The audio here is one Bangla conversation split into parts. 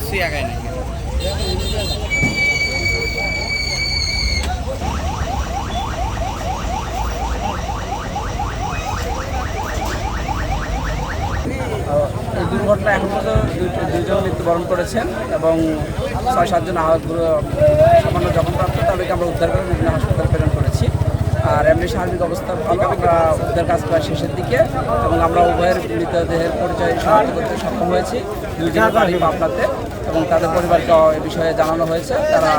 কিছুই আগায় নাই। এই দুর্ঘটনা এখন পর্যন্ত দুইজন মৃত্যুবরণ করেছেন এবং ৬-৭ জন আহত সামান্য জখমপ্রাপ্ত, তাদেরকে আমরা উদ্ধার করে বিভিন্ন হাসপাতালে প্রেরণ করেছি। আর এমনি সার্বিক অবস্থা ভালো, আমরা উদ্ধার কাজ প্রায় শেষের দিকে এবং আমরা উভয়ের মৃতদেহের পরিচয় শনাক্ত করতে সক্ষম হয়েছি। দুইজনের বাড়ি পাবনাতে এবং তাদের পরিবারকে এ বিষয়ে জানানো হয়েছে। তারা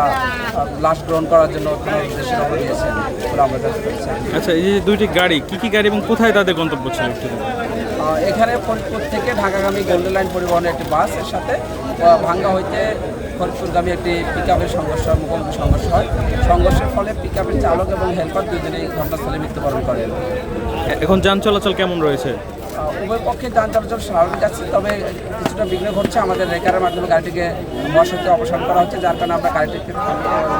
লাশ গ্রহণ করার জন্য উদ্দেশ্যে রওনা দিয়েছেন বলে আমরা জানতে পেরেছি। আচ্ছা, এই যে দুইটি গাড়ি কি গাড়ি এবং কোথায় তাদের গন্তব্য ছিল একটু? এখানে ফরিদপুর থেকে ঢাকাগামী গোল্ডেন লাইন পরিবহনের একটি বাসের সাথে ভাঙ্গা হইতে ফরিদপুরগামী একটি পিকআপের মুখোমুখি সংঘর্ষ হয়। সংঘর্ষের ফলে পিকআপের চালক এবং হেলপার দুজনেই ঘটনাস্থলে মৃত্যুবরণ করেন। এখন যান চলাচল কেমন রয়েছে? উভয় পক্ষে যান চলাচল স্বাভাবিক আছে, তবে কিছুটা বিঘ্ন ঘটছে। আমাদের রেকারের মাধ্যমে গাড়িটিকে মহাসড়কে অপসারণ করা হচ্ছে, যার কারণে আমরা গাড়িটিকে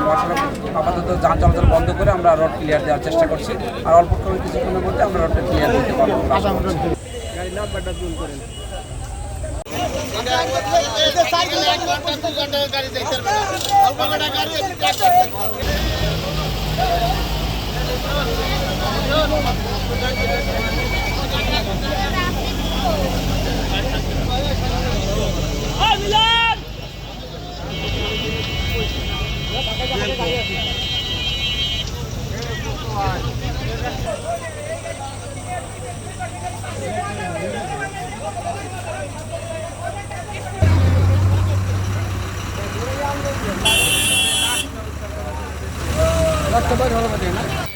মহাসড়ক আপাতত যান চলাচল বন্ধ করে আমরা রোড ক্লিয়ার দেওয়ার চেষ্টা করছি। আর অল্প করে কিছুক্ষণের মধ্যে আমরা রোডটা ক্লিয়ার দিতে পারবো। রাখতে পারি, ভালো লাগে না।